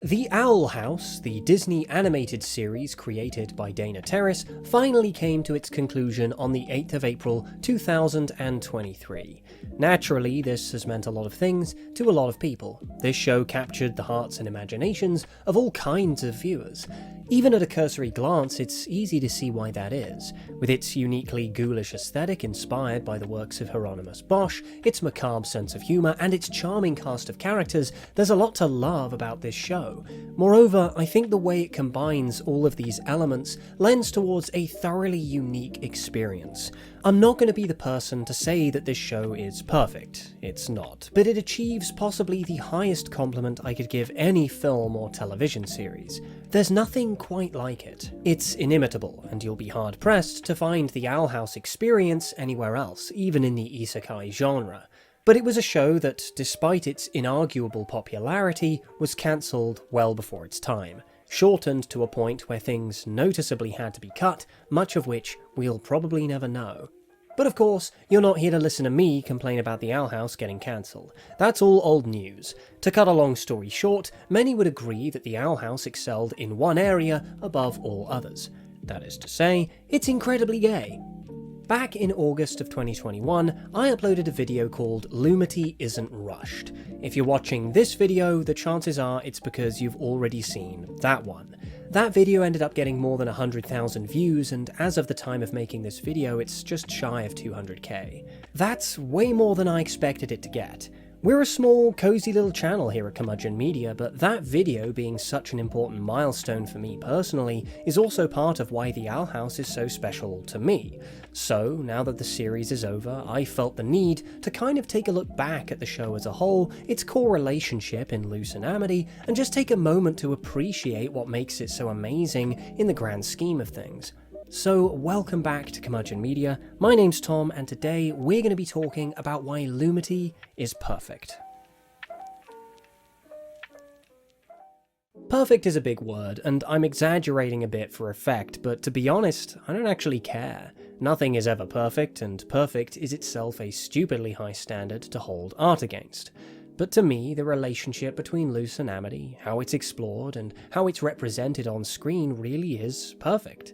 The Owl House, the Disney animated series created by Dana Terrace, finally came to its conclusion on the 8th of April 2023. Naturally, this has meant a lot of things to a lot of people. This show captured the hearts and imaginations of all kinds of viewers. Even at a cursory glance, it's easy to see why that is. With its uniquely ghoulish aesthetic inspired by the works of Hieronymus Bosch, its macabre sense of humour, and its charming cast of characters, there's a lot to love about this show. Moreover, I think the way it combines all of these elements lends towards a thoroughly unique experience. I'm not going to be the person to say that this show is perfect. It's not. But it achieves possibly the highest compliment I could give any film or television series. There's nothing quite like it. It's inimitable, and you'll be hard-pressed to find the Owl House experience anywhere else, even in the isekai genre. But it was a show that, despite its inarguable popularity, was cancelled well before its time, shortened to a point where things noticeably had to be cut, much of which we'll probably never know. But of course, you're not here to listen to me complain about the Owl House getting cancelled. That's all old news. To cut a long story short, many would agree that the Owl House excelled in one area above all others. That is to say, it's incredibly gay. Back in August of 2021, I uploaded a video called Lumity Isn't Rushed. If you're watching this video, the chances are it's because you've already seen that one. That video ended up getting more than 100,000 views, and as of the time of making this video, it's just shy of 200k. That's way more than I expected it to get. We're a small, cozy little channel here at Curmudgeon Media, but that video being such an important milestone for me personally is also part of why the Owl House is so special to me. So, now that the series is over, I felt the need to kind of take a look back at the show as a whole, its core relationship in Luz Amity, and just take a moment to appreciate what makes it so amazing in the grand scheme of things. So, welcome back to Curmudgeon Media. My name's Tom, and today we're going to be talking about why Lumity is perfect. Perfect is a big word, and I'm exaggerating a bit for effect, but to be honest, I don't actually care. Nothing is ever perfect, and perfect is itself a stupidly high standard to hold art against. But to me, the relationship between Luz and Amity, how it's explored, and how it's represented on screen really is perfect.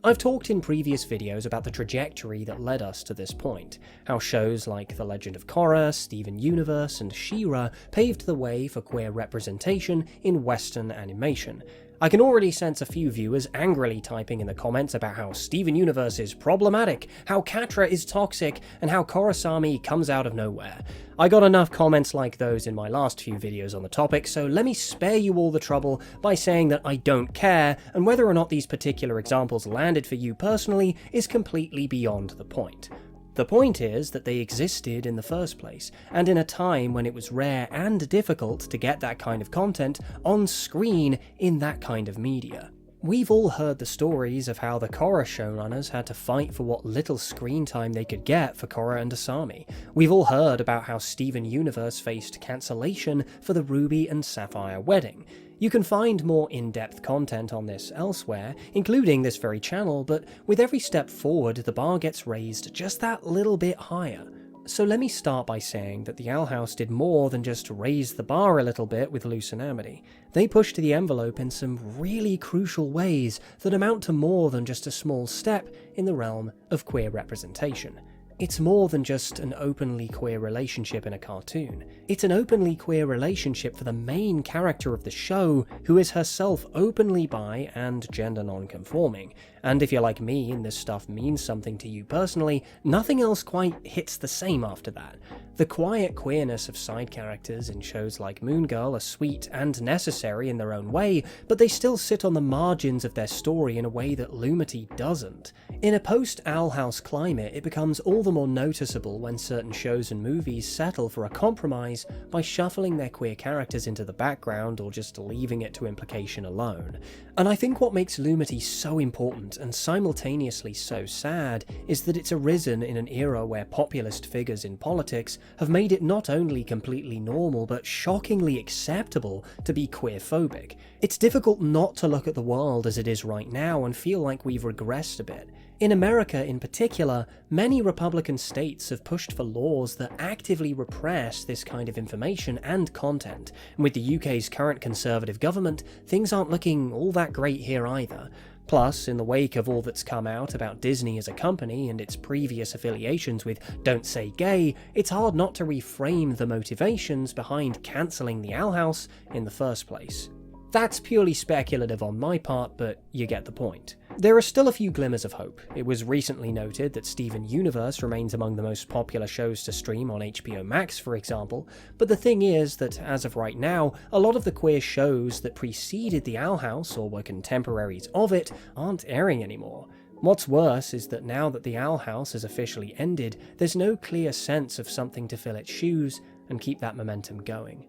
I've talked in previous videos about the trajectory that led us to this point, how shows like The Legend of Korra, Steven Universe, and She-Ra paved the way for queer representation in Western animation. I can already sense a few viewers angrily typing in the comments about how Steven Universe is problematic, how Catra is toxic, and how Korrasami comes out of nowhere. I got enough comments like those in my last few videos on the topic, so let me spare you all the trouble by saying that I don't care, and whether or not these particular examples landed for you personally is completely beyond the point. The point is that they existed in the first place, and in a time when it was rare and difficult to get that kind of content on screen in that kind of media. We've all heard the stories of how the Korra showrunners had to fight for what little screen time they could get for Korra and Asami. We've all heard about how Steven Universe faced cancellation for the Ruby and Sapphire wedding. You can find more in-depth content on this elsewhere, including this very channel, but with every step forward, the bar gets raised just that little bit higher. So let me start by saying that the Owl House did more than just raise the bar a little bit with Luz and Amity. They pushed the envelope in some really crucial ways that amount to more than just a small step in the realm of queer representation. It's more than just an openly queer relationship in a cartoon. It's an openly queer relationship for the main character of the show, who is herself openly bi and gender non-conforming. And if you're like me and this stuff means something to you personally, nothing else quite hits the same after that. The quiet queerness of side characters in shows like Moon Girl are sweet and necessary in their own way, but they still sit on the margins of their story in a way that Lumity doesn't. In a post-Owl House climate, it becomes all the more noticeable when certain shows and movies settle for a compromise by shuffling their queer characters into the background or just leaving it to implication alone. And I think what makes Lumity so important and simultaneously so sad is that it's arisen in an era where populist figures in politics have made it not only completely normal but shockingly acceptable to be queerphobic. It's difficult not to look at the world as it is right now and feel like we've regressed a bit. In America in particular, many Republican states have pushed for laws that actively repress this kind of information and content, and with the UK's current Conservative government, things aren't looking all that great here either. Plus, in the wake of all that's come out about Disney as a company and its previous affiliations with Don't Say Gay, it's hard not to reframe the motivations behind cancelling the Owl House in the first place. That's purely speculative on my part, but you get the point. There are still a few glimmers of hope. It was recently noted that Steven Universe remains among the most popular shows to stream on HBO Max, for example, but the thing is that, as of right now, a lot of the queer shows that preceded The Owl House, or were contemporaries of it, aren't airing anymore. What's worse is that now that The Owl House has officially ended, there's no clear sense of something to fill its shoes and keep that momentum going.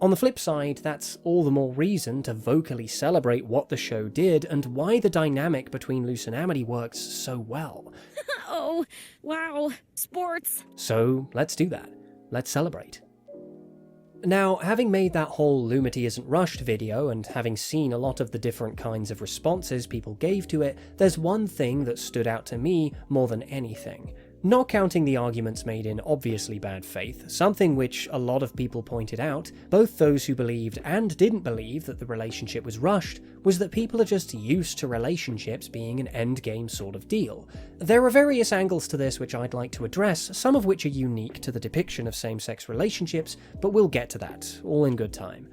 On the flip side, that's all the more reason to vocally celebrate what the show did and why the dynamic between Luz and Amity works so well. Oh, wow, sports. So let's do that. Let's celebrate. Now, having made that whole Lumity isn't rushed video and having seen a lot of the different kinds of responses people gave to it, there's one thing that stood out to me more than anything. Not counting the arguments made in obviously bad faith, something which a lot of people pointed out, both those who believed and didn't believe that the relationship was rushed, was that people are just used to relationships being an endgame sort of deal. There are various angles to this which I'd like to address, some of which are unique to the depiction of same-sex relationships, but we'll get to that, all in good time.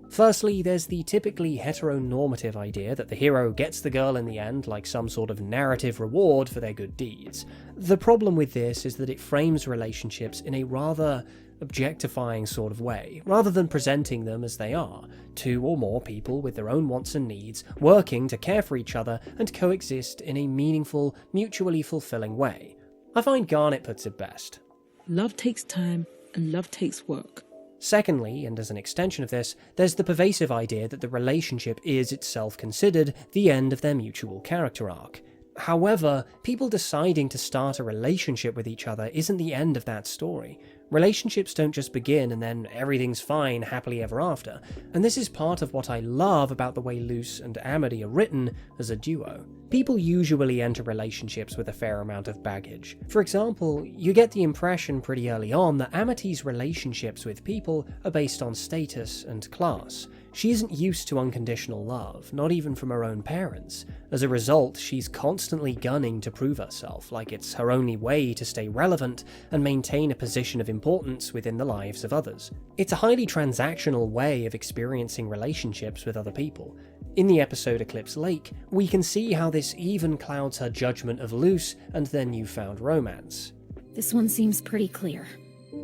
Firstly, there's the typically heteronormative idea that the hero gets the girl in the end like some sort of narrative reward for their good deeds. The problem with this is that it frames relationships in a rather objectifying sort of way, rather than presenting them as they are, two or more people with their own wants and needs, working to care for each other and coexist in a meaningful, mutually fulfilling way. I find Garnet puts it best. Love takes time and love takes work. Secondly, and as an extension of this, there's the pervasive idea that the relationship is itself considered the end of their mutual character arc. However, people deciding to start a relationship with each other isn't the end of that story. Relationships don't just begin and then everything's fine happily ever after, and this is part of what I love about the way Luz and Amity are written as a duo. People usually enter relationships with a fair amount of baggage. For example, you get the impression pretty early on that Amity's relationships with people are based on status and class. She isn't used to unconditional love, not even from her own parents. As a result, she's constantly gunning to prove herself, like it's her only way to stay relevant and maintain a position of importance within the lives of others. It's a highly transactional way of experiencing relationships with other people. In the episode Eclipse Lake, we can see how this even clouds her judgment of Luz and their newfound romance. This one seems pretty clear.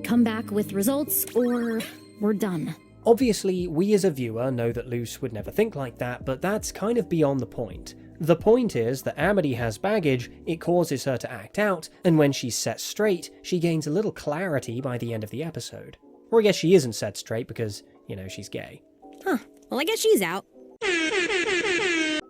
Come back with results, or we're done. Obviously, we as a viewer know that Luz would never think like that, but that's kind of beyond the point. The point is that Amity has baggage, it causes her to act out, and when she's set straight, she gains a little clarity by the end of the episode. Or I guess she isn't set straight because, she's gay. Huh, well I guess she's out.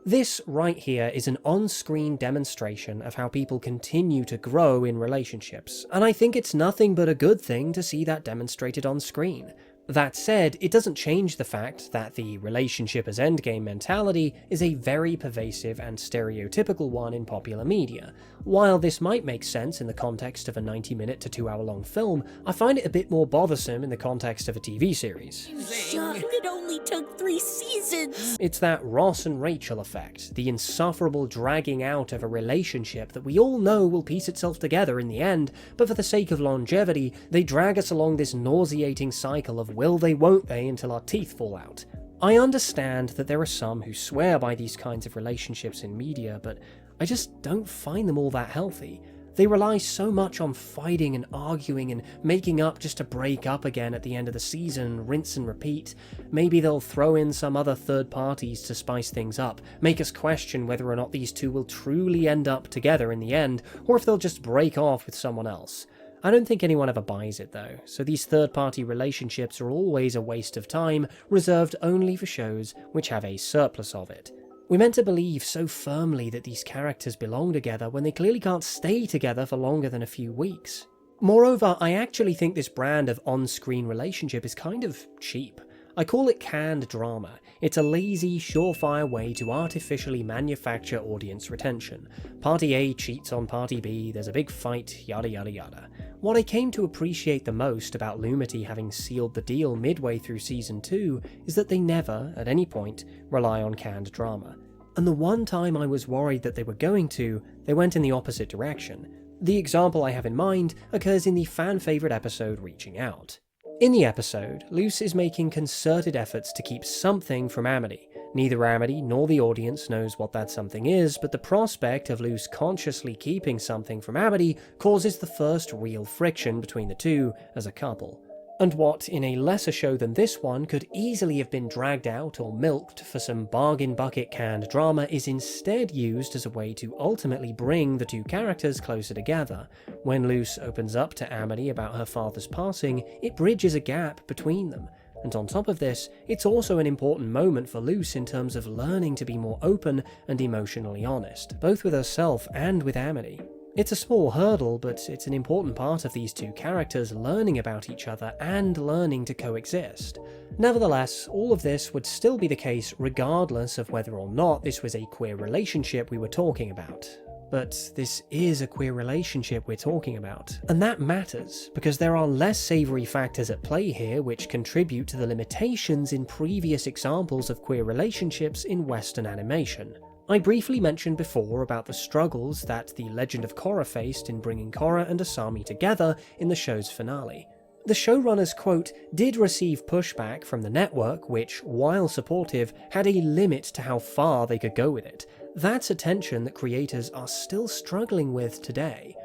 This right here is an on-screen demonstration of how people continue to grow in relationships, and I think it's nothing but a good thing to see that demonstrated on screen. That said, it doesn't change the fact that the relationship as endgame mentality is a very pervasive and stereotypical one in popular media. While this might make sense in the context of a 90-minute to 2-hour-long film, I find it a bit more bothersome in the context of a TV series. It only took 3 seasons! It's that Ross and Rachel effect, the insufferable dragging out of a relationship that we all know will piece itself together in the end, but for the sake of longevity, they drag us along this nauseating cycle of will they, won't they, until our teeth fall out. I understand that there are some who swear by these kinds of relationships in media, but I just don't find them all that healthy. They rely so much on fighting and arguing and making up just to break up again at the end of the season, rinse and repeat. Maybe they'll throw in some other third parties to spice things up, make us question whether or not these two will truly end up together in the end, or if they'll just break off with someone else. I don't think anyone ever buys it though, so these third-party relationships are always a waste of time, reserved only for shows which have a surplus of it. We're meant to believe so firmly that these characters belong together when they clearly can't stay together for longer than a few weeks. Moreover, I actually think this brand of on-screen relationship is kind of cheap. I call it canned drama. It's a lazy, surefire way to artificially manufacture audience retention. Party A cheats on Party B, there's a big fight, yada yada yada. What I came to appreciate the most about Lumity having sealed the deal midway through Season 2 is that they never, at any point, rely on canned drama. And the one time I was worried that they were going to, they went in the opposite direction. The example I have in mind occurs in the fan-favourite episode Reaching Out. In the episode, Luz is making concerted efforts to keep something from Amity. Neither Amity nor the audience knows what that something is, but the prospect of Luz consciously keeping something from Amity causes the first real friction between the two as a couple. And what, in a lesser show than this one, could easily have been dragged out or milked for some bargain bucket canned drama is instead used as a way to ultimately bring the two characters closer together. When Luz opens up to Amity about her father's passing, it bridges a gap between them. And on top of this, it's also an important moment for Luz in terms of learning to be more open and emotionally honest, both with herself and with Amity. It's a small hurdle, but it's an important part of these two characters learning about each other and learning to coexist. Nevertheless, all of this would still be the case regardless of whether or not this was a queer relationship we were talking about. But this is a queer relationship we're talking about, and that matters, because there are less savoury factors at play here which contribute to the limitations in previous examples of queer relationships in Western animation. I briefly mentioned before about the struggles that the Legend of Korra faced in bringing Korra and Asami together in the show's finale. The showrunners, quote, did receive pushback from the network which, while supportive, had a limit to how far they could go with it. That's a tension that creators are still struggling with today.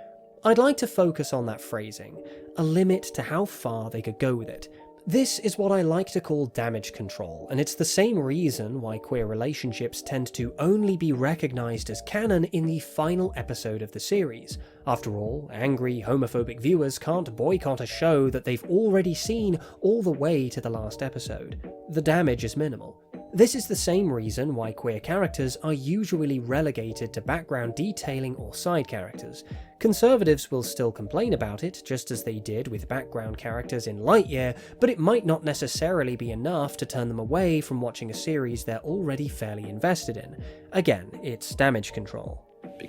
I'd like to focus on that phrasing, a limit to how far they could go with it. This is what I like to call damage control, and it's the same reason why queer relationships tend to only be recognised as canon in the final episode of the series. After all, angry, homophobic viewers can't boycott a show that they've already seen all the way to the last episode. The damage is minimal. This is the same reason why queer characters are usually relegated to background detailing or side characters. Conservatives will still complain about it, just as they did with background characters in Lightyear, but it might not necessarily be enough to turn them away from watching a series they're already fairly invested in. Again, it's damage control.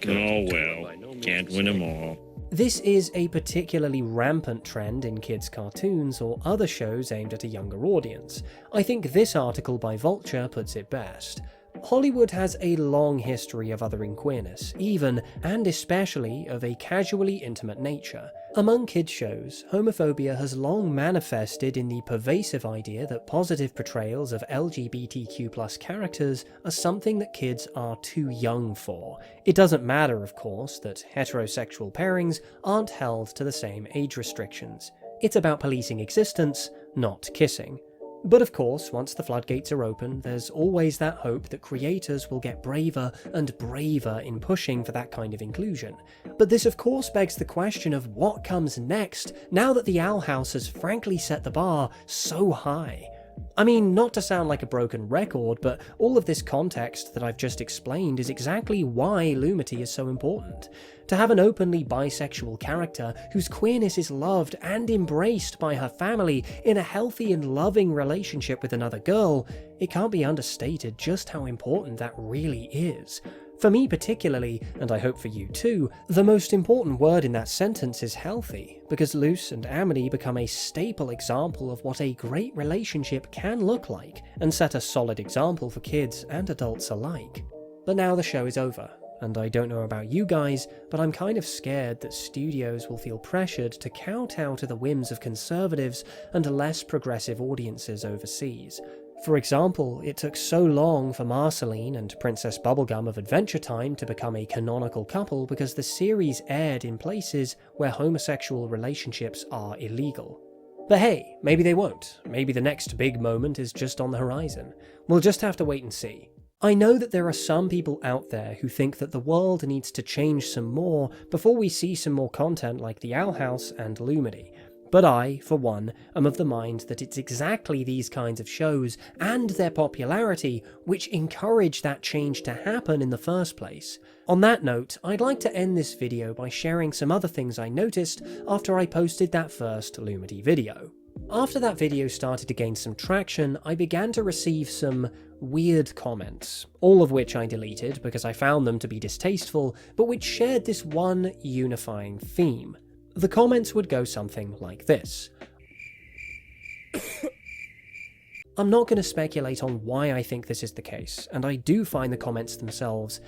Oh well, can't win them all. This is a particularly rampant trend in kids' cartoons or other shows aimed at a younger audience. I think this article by Vulture puts it best. Hollywood has a long history of othering queerness, even, and especially, of a casually intimate nature. Among kids' shows, homophobia has long manifested in the pervasive idea that positive portrayals of LGBTQ+ characters are something that kids are too young for. It doesn't matter, of course, that heterosexual pairings aren't held to the same age restrictions. It's about policing existence, not kissing. But of course, once the floodgates are open, there's always that hope that creators will get braver and braver in pushing for that kind of inclusion. But this of course begs the question of what comes next, now that the Owl House has frankly set the bar so high. I mean, not to sound like a broken record, but all of this context that I've just explained is exactly why Lumity is so important. To have an openly bisexual character whose queerness is loved and embraced by her family in a healthy and loving relationship with another girl, it can't be understated just how important that really is. For me particularly, and I hope for you too, the most important word in that sentence is healthy, because Luz and Amity become a staple example of what a great relationship can look like, and set a solid example for kids and adults alike. But now the show is over, and I don't know about you guys, but I'm kind of scared that studios will feel pressured to kowtow to the whims of conservatives and less progressive audiences overseas. For example, it took so long for Marceline and Princess Bubblegum of Adventure Time to become a canonical couple because the series aired in places where homosexual relationships are illegal. But hey, maybe they won't. Maybe the next big moment is just on the horizon. We'll just have to wait and see. I know that there are some people out there who think that the world needs to change some more before we see some more content like the Owl House and Lumity. But I, for one, am of the mind that it's exactly these kinds of shows and their popularity which encourage that change to happen in the first place. On that note, I'd like to end this video by sharing some other things I noticed after I posted that first Lumity video. After that video started to gain some traction, I began to receive some weird comments, all of which I deleted because I found them to be distasteful, but which shared this one unifying theme. The comments would go something like this. I'm not going to speculate on why I think this is the case, and I do find the comments themselves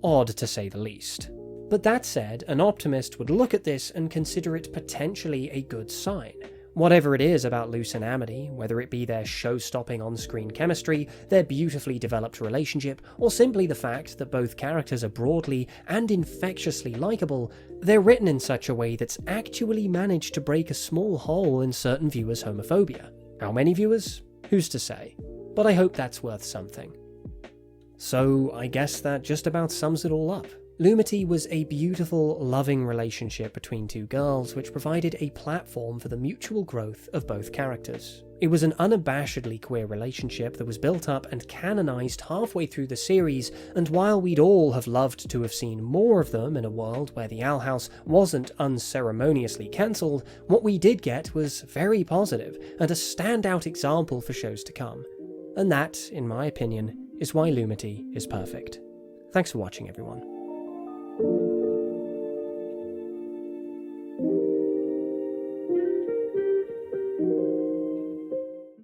odd to say the least. But that said, an optimist would look at this and consider it potentially a good sign. Whatever it is about Luz and Amity, whether it be their show-stopping on-screen chemistry, their beautifully developed relationship, or simply the fact that both characters are broadly and infectiously likeable, they're written in such a way that's actually managed to break a small hole in certain viewers' homophobia. How many viewers? Who's to say? But I hope that's worth something. So I guess that just about sums it all up. Lumity was a beautiful, loving relationship between two girls which provided a platform for the mutual growth of both characters. It was an unabashedly queer relationship that was built up and canonized halfway through the series, and while we'd all have loved to have seen more of them in a world where the Owl House wasn't unceremoniously cancelled, what we did get was very positive and a standout example for shows to come. And that, in my opinion, is why Lumity is perfect. Thanks for watching, everyone.